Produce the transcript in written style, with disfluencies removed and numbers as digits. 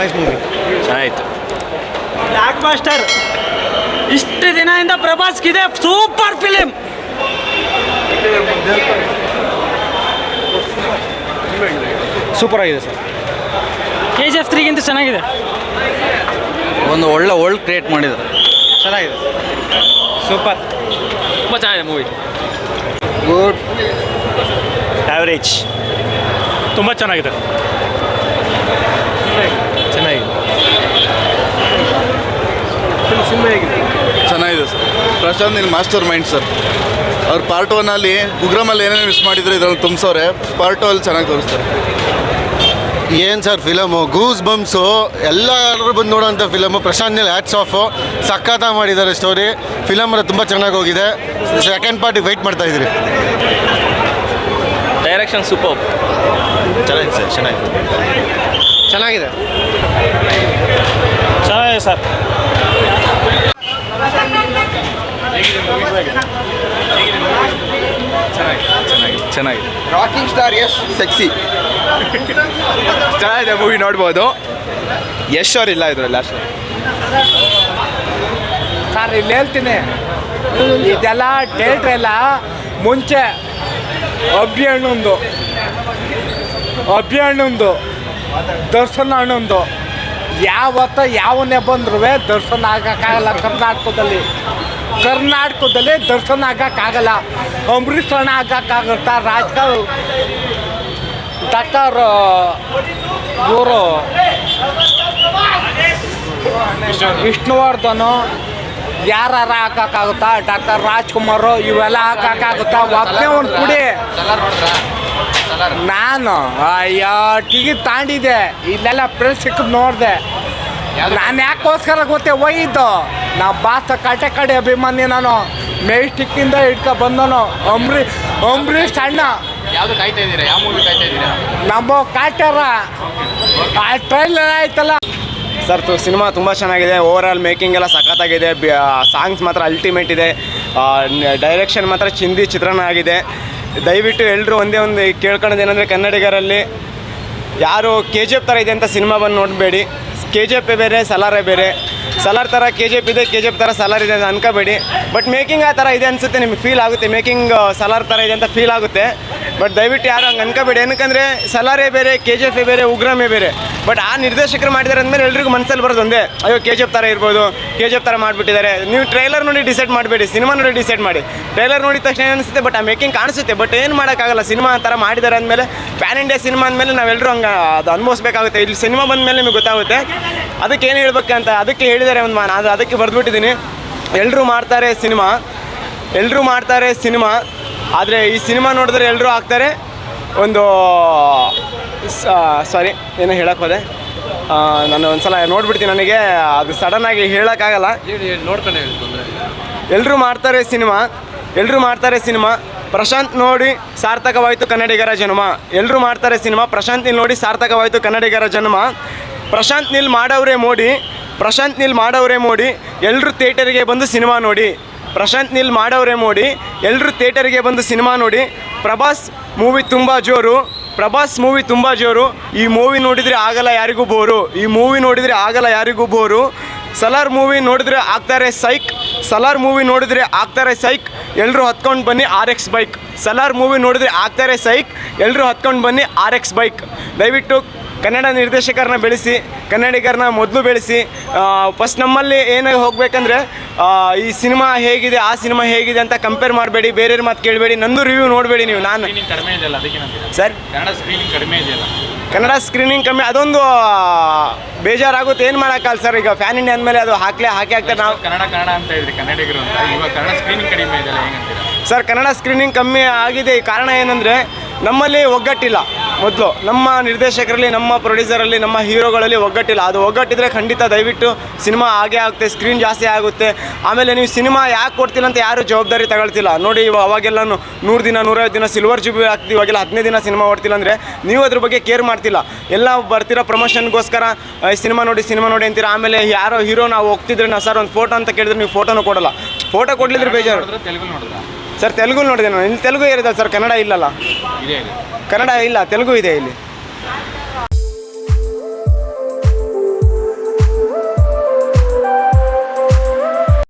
Nice movie. ಚೆನ್ನಾಗಿತ್ತು. Blockbuster. ಇಷ್ಟು ದಿನದಿಂದ ಪ್ರಭಾಸ್ಗಿದೆ ಸೂಪರ್ ಫಿಲಿಮ್. ಸೂಪರ್ ಆಗಿದೆ ಸರ್. KGF 3ಗಿಂತ ಚೆನ್ನಾಗಿದೆ. ಒಂದು ಒಳ್ಳೆ ವರ್ಲ್ಡ್ ಕ್ರಿಯೇಟ್ ಮಾಡಿದ್ದಾರೆ. ಚೆನ್ನಾಗಿದೆ ಸೂಪರ್. ತುಂಬ ಚೆನ್ನಾಗಿದೆ ಮೂವಿ. ಗುಡ್. ಆ್ಯಾವ್ರೇಜ್. ತುಂಬ ಚೆನ್ನಾಗಿದೆ. ಚೆನ್ನಾಗಿದೆ. ಚೆನ್ನಾಗಿದೆ sir. Prashanth Neel mastermind sir. ಅವ್ರು ಪಾರ್ಟ್ 1ಅಲ್ಲಿ ಉಗ್ರಮಲ್ಲಿ ಏನೇನು ಮಿಸ್ ಮಾಡಿದ್ರು ಇದ್ರಲ್ಲಿ ತುಂಬಿಸೋರೆ. ಪಾರ್ಟ್ 2 ಅಲ್ಲಿ ಚೆನ್ನಾಗಿ ತೋರಿಸ್ತಾರೆ. ಏನು ಸರ್ ಫಿಲಮು, ಗೂಸ್ ಬಂಪ್ಸು, ಎಲ್ಲರೂ ಬಂದು ನೋಡೋಂಥ film. Prashanth Neel hats off, ಸಖತ್ತಾಗಿ ಮಾಡಿದ್ದಾರೆ ಸ್ಟೋರಿ. ಫಿಲಮ್ ತುಂಬ ಚೆನ್ನಾಗಿ ಹೋಗಿದೆ. ಸೆಕೆಂಡ್ ಪಾರ್ಟಿಗೆ ವೆಯ್ಟ್ ಮಾಡ್ತಾ ಇದ್ರಿ. Direction super. ಚೆನ್ನಾಗಿದೆ ಸರ್. ಚೆನ್ನಾಗಿದೆ. ಚೆನ್ನಾಗಿದೆ ಸರ್. ಚೆನ್ನಾಗಿದೆ. Rocking star Yash sexy. ಚೆನ್ನಾಗಿದೆ ಮೂವಿ, ನೋಡ್ಬೋದು. ಯಶ್ ಅವ್ರು ಇಲ್ಲ ಇದರಲ್ಲಿ ಲಾಸ್ಟ್. ಸರ್ ಇಲ್ಲಿ ಹೇಳ್ತೀನಿ, ಇದೆಲ್ಲ ಥಿಯೇಟ್ರ್ ಎಲ್ಲ ಮುಂಚೆ ಅಭಿಯಣ್ಣಂದು ದರ್ಶನ ಅಣ್ಣಂದು ಯಾವತ್ತ ಯಾವನ್ನೇ ಬಂದ್ರೂ ದರ್ಶನ ಆಗೋಕ್ಕಾಗಲ್ಲ. ಕರ್ನಾಟಕದಲ್ಲಿ ದರ್ಶನ ಆಗೋಕ್ಕಾಗಲ್ಲ. ಅಂಬರೀಷ್ ಅಣ್ಣ ಆಗೋಕ್ಕಾಗುತ್ತಾ? ಡಾಕ್ಟರ್ ಇವರು ವಿಷ್ಣುವರ್ಧನ್ ಯಾರು ಹಾಕೋಕ್ಕಾಗುತ್ತಾ? ಡಾಕ್ಟರ್ ರಾಜ್ಕುಮಾರ್ ಇವೆಲ್ಲ ಹಾಕೋಕ್ಕಾಗುತ್ತಾ? ಒಬ್ಬನೇ ಒಂದು ಕುಡಿ. ನಾನು ಅಯ್ಯೋ ಟಿಕೆಟ್ ತಾಂಡಿದ್ದೆ, ಇಲ್ಲೆಲ್ಲ ಪ್ರೆಸ್ ಸಿಕ್ಕದು ನೋಡಿದೆ. ನಾನು ಯಾಕೋಸ್ಕರ ಗೊತ್ತೇ ಹೋಗಿದ್ದು, ನಾ ಬಾಸ ಕಡೆ ಅಭಿಮಾನಿ. ನಾನು ಮೆಜೆಸ್ಟಿಕ್ಕಿಂದ ಇಟ್ಕೊ ಬಂದನು. ಅಂಬರೀಷ್ ಅಣ್ಣ ಯಾವುದು ಕಾಯ್ತಾ ಇದ್ದೀರಾ? ಯಾವ ಮೂವಿ ಕಾಯ್ತಾ ಇದ್ದೀರಾ? ನಮ್ಮ ಕಾಟಾರ ಆ ಟ್ರೈಲರ್ ಆಯ್ತಲ್ಲ ಸರ್. ಸಿನಿಮಾ ತುಂಬ ಚೆನ್ನಾಗಿದೆ. ಓವರ್ ಆಲ್ ಮೇಕಿಂಗ್ ಎಲ್ಲ ಸಖತ್ತಾಗಿದೆ. ಸಾಂಗ್ಸ್ ಮಾತ್ರ ಅಲ್ಟಿಮೇಟ್ ಇದೆ. ಡೈರೆಕ್ಷನ್ ಮಾತ್ರ ಚಿಂದಿ ಚಿತ್ರಣ ಆಗಿದೆ. ದಯವಿಟ್ಟು ಎಲ್ಲರೂ ಒಂದೇ ಒಂದು ಕೇಳ್ಕೊಳ್ಳೋದು ಏನಂದರೆ, ಕನ್ನಡಿಗರಲ್ಲಿ ಯಾರು KGF ಥರ ಇದೆ ಅಂತ ಸಿನಿಮಾ ಬಂದು ನೋಡಬೇಡಿ. KGF ಬೇರೆ, ಸಲಾರೇ ಬೇರೆ. ಸಲಾರ್ ಥರ KGF ಇದೆ, KGF ಥರ ಸಲಾರ್ ಇದೆ ಅಂತ ಅನ್ಕೋಬೇಡಿ. ಬಟ್ ಮೇಕಿಂಗ್ ಆ ಥರ ಇದೆ ಅನಿಸುತ್ತೆ, ನಿಮ್ಗೆ ಫೀಲ್ ಆಗುತ್ತೆ. ಮೇಕಿಂಗ್ ಸಲಾರ್ ಥರ ಇದೆ ಅಂತ ಫೀಲ್ ಆಗುತ್ತೆ. ಬಟ್ ದಯವಿಟ್ಟು ಯಾರು ಹಂಗೆ ಅನ್ಕೋಬೇಡಿ. ಏನಕ್ಕಂದರೆ ಸಲಾರೇ ಬೇರೆ, KGF ಬೇರೆ, ಉಗ್ರಮೇ ಬೇರೆ. ಬಟ್ ಆ ನಿರ್ದೇಶಕರು ಮಾಡಿದ್ದಾರೆ ಅಂದಮೇಲೆ ಎಲ್ರಿಗೂ ಮನಸ್ಸಲ್ಲಿ ಬರೋದು ಒಂದೇ, ಅಯ್ಯೋ KGF ಥರ ಇರ್ಬೋದು, KGF ಥರ ಮಾಡಿಬಿಟ್ಟಿದ್ದಾರೆ. ನೀವು ಟ್ರೈಲರ್ ನೋಡಿ ಡಿಸೈಡ್ ಮಾಡಬೇಡಿ, ಸಿನಿಮಾ ನೋಡಿ ಡಿಸೈಡ್ ಮಾಡಿ. ಟ್ರೈಲರ್ ನೋಡಿದ ತಕ್ಷಣ ಏನು ಅನಿಸುತ್ತೆ, ಬಟ್ ಆ ಮೇಕಿಂಗ್ ಕಾಣಿಸುತ್ತೆ. ಬಟ್ ಏನು ಮಾಡೋಕ್ಕಾಗಲ್ಲ, ಸಿನಿಮಾ ಆ ಥರ ಮಾಡಿದ್ದಾರೆ ಅಂದಮೇಲೆ, ಪ್ಯಾನ್ ಇಂಡಿಯಾ ಸಿನಿಮಾ ಅಂದಮೇಲೆ ನಾವೆಲ್ಲರೂ ಹಂಗೆ ಅದು ಅನುಭವಿಸ್ಬೇಕಾಗುತ್ತೆ. ಇಲ್ಲಿ ಸಿನಿಮಾ ಬಂದ ಮೇಲೆ ನಿಮಗೆ ಗೊತ್ತಾಗುತ್ತೆ ಅದಕ್ಕೆ ಏನು ಹೇಳ್ಬೇಕಂತ. ಅದಕ್ಕೆ ಹೇಳಿದ್ದಾರೆ ಒಂದು ನಾನು ಅದಕ್ಕೆ ಬರೆದ್ಬಿಟ್ಟಿದ್ದೀನಿ. ಎಲ್ಲರೂ ಮಾಡ್ತಾರೆ ಸಿನಿಮಾ, ಆದರೆ ಈ ಸಿನಿಮಾ ನೋಡಿದ್ರೆ ಎಲ್ಲರೂ ಆಗ್ತಾರೆ. ಒಂದು ಸಾರಿ ಏನೋ ಹೇಳಕ್ಕೆ ಹೋದೆ, ನಾನು ಒಂದು ಸಲ ನೋಡ್ಬಿಡ್ತೀನಿ, ನನಗೆ ಅದು ಸಡನ್ನಾಗಿ ಹೇಳೋಕ್ಕಾಗಲ್ಲ. ನೋಡ್ಕೊಂಡು ಹೇಳ್ಕೊಂಡ್ರೆ ಎಲ್ಲರೂ ಮಾಡ್ತಾರೆ ಸಿನಿಮಾ. ಪ್ರಶಾಂತ್ ನೋಡಿ ಸಾರ್ಥಕವಾಯಿತು ಕನ್ನಡಿಗರ ಜನ್ಮ. ಎಲ್ಲರೂ ಮಾಡ್ತಾರೆ ಸಿನಿಮಾ. ಪ್ರಶಾಂತ್ ನೀಲ್ ನೋಡಿ ಸಾರ್ಥಕವಾಯಿತು ಕನ್ನಡಿಗರ ಜನ್ಮ. ಪ್ರಶಾಂತ್ ನೀಲ್ ಮಾಡವ್ರೆ ಮೋಡಿ. ಎಲ್ಲರೂ ಥಿಯೇಟರಿಗೆ ಬಂದು ಸಿನಿಮಾ ನೋಡಿ. ಪ್ರಶಾಂತ್ ನೀಲ್ ಮಾಡವ್ರೆ ಮೋಡಿ. ಎಲ್ಲರೂ ಥಿಯೇಟರಿಗೆ ಬಂದು ಸಿನಿಮಾ ನೋಡಿ. ಪ್ರಭಾಸ್ ಮೂವಿ ತುಂಬ ಜೋರು. ಈ ಮೂವಿ ನೋಡಿದರೆ ಆಗಲ್ಲ ಯಾರಿಗೂ ಬೋರು. ಸಲಾರ್ ಮೂವಿ ನೋಡಿದ್ರೆ ಆಗ್ತಾರೆ ಸೈಕ್. ಎಲ್ಲರೂ ಹತ್ಕೊಂಡು ಬನ್ನಿ RX ಬೈಕ್. ಸಲಾರ್ ಮೂವಿ ನೋಡಿದ್ರೆ ಆಗ್ತಾರೆ ಸೈಕ್. ಎಲ್ಲರೂ ಹತ್ಕೊಂಡು ಬನ್ನಿ RX ಬೈಕ್. ದಯವಿಟ್ಟು ಕನ್ನಡ ನಿರ್ದೇಶಕರನ್ನ ಬೆಳೆಸಿ, ಕನ್ನಡಿಗರನ್ನ ಮೊದಲು ಬೆಳೆಸಿ. ಫಸ್ಟ್ ನಮ್ಮಲ್ಲಿ ಏನಾಗಿ ಹೋಗಬೇಕಂದ್ರೆ, ಈ ಸಿನಿಮಾ ಹೇಗಿದೆ, ಆ ಸಿನಿಮಾ ಹೇಗಿದೆ ಅಂತ ಕಂಪೇರ್ ಮಾಡಬೇಡಿ, ಬೇರೆಯವ್ರ ಮಾತು ಕೇಳಬೇಡಿ, ನಂದು ರಿವ್ಯೂ ನೋಡಬೇಡಿ ನೀವು. ನಾನು ಕಡಿಮೆ ಇದೆಯಲ್ಲ ಅದಕ್ಕೆ ಸರ್, ಕನ್ನಡ ಸ್ಕ್ರೀನಿಂಗ್ ಕಮ್ಮಿ, ಅದೊಂದು ಬೇಜಾರಾಗುತ್ತೆ. ಏನು ಮಾಡೋಕ್ಕಲ್ಲ ಸರ್, ಈಗ ಫ್ಯಾನ್ ಇಂಡಿಯಾ ಅಂದಮೇಲೆ ಅದು ಹಾಕ್ತಾರೆ. ನಾವು ಕನ್ನಡ ಅಂತ ಇದ್ರಿ ಕನ್ನಡಿಗರು ಅಂತ, ಇವಾಗ ಕನ್ನಡ ಸ್ಕ್ರೀನಿಂಗ್ ಕಡಿಮೆ ಇದೆಯಲ್ಲ ಹೇಗಂತೀರಾ? ಸರ್, ಕನ್ನಡ ಸ್ಕ್ರೀನಿಂಗ್ ಕಮ್ಮಿ ಆಗಿದೆ. ಕಾರಣ ಏನಂದರೆ, ನಮ್ಮಲ್ಲಿ ಒಗ್ಗಟ್ಟಿಲ್ಲ. ಮೊದಲು ನಮ್ಮ ನಿರ್ದೇಶಕರಲ್ಲಿ, ನಮ್ಮ ಪ್ರೊಡ್ಯೂಸರಲ್ಲಿ, ನಮ್ಮ ಹೀರೋಗಳಲ್ಲಿ ಒಗ್ಗಟ್ಟಿಲ್ಲ. ಅದು ಒಗ್ಗಟ್ಟಿದ್ರೆ ಖಂಡಿತ ದಯವಿಟ್ಟು ಸಿನಿಮಾ ಆಗೇ ಆಗುತ್ತೆ, ಸ್ಕ್ರೀನ್ ಜಾಸ್ತಿ ಆಗುತ್ತೆ. ಆಮೇಲೆ ನೀವು ಸಿನಿಮಾ ಯಾಕೆ ಕೊಡ್ತಿಲ್ಲ ಅಂತ ಯಾರು ಜವಾಬ್ದಾರಿ ತಗೊಳ್ತಿಲ್ಲ. ನೋಡಿ, ಅವಾಗೆಲ್ಲ 100 ದಿನ 150 ದಿನ ಸಿಲ್ವರ್ ಜೂಬ್ಲಿ ಆಗ್ತಿದ್ವಿ, ಇವಾಗೆಲ್ಲ 15 ದಿನ ಸಿನಿಮಾ ಓಡ್ತಿಲ್ಲ ಅಂದರೆ ನೀವು ಅದ್ರ ಬಗ್ಗೆ ಕೇರ್ ಮಾಡ್ತಿಲ್ಲ. ಎಲ್ಲ ಬರ್ತಿರೋ ಪ್ರಮೋಷನ್ಗೋಸ್ಕರ ಸಿನಿಮಾ ನೋಡಿ ಅಂತೀರ. ಆಮೇಲೆ ಯಾರೋ ಹೀರೋ ನಾವು ಹೋಗ್ತಿದ್ರೆ ನಾವು ಸರ್ ಒಂದು ಫೋಟೋ ಅಂತ ಕೇಳಿದ್ರೆ ನೀವು ಫೋಟೋನೂ ಕೊಡಲ್ಲ. ಫೋಟೋ ಕೊಡಲಿದ್ರೆ ಬೇಜಾರು. ಸರ್, ತೆಲುಗು ನೋಡಿದೆ ನಾನು. ಇಲ್ಲಿ ತೆಲುಗು ಇರೋದಲ್ಲ ಸರ್, ಕನ್ನಡ ಇಲ್ಲಲ್ಲ. ಕನ್ನಡ ಇಲ್ಲ, ತೆಲುಗು ಇದೆ ಇಲ್ಲಿ.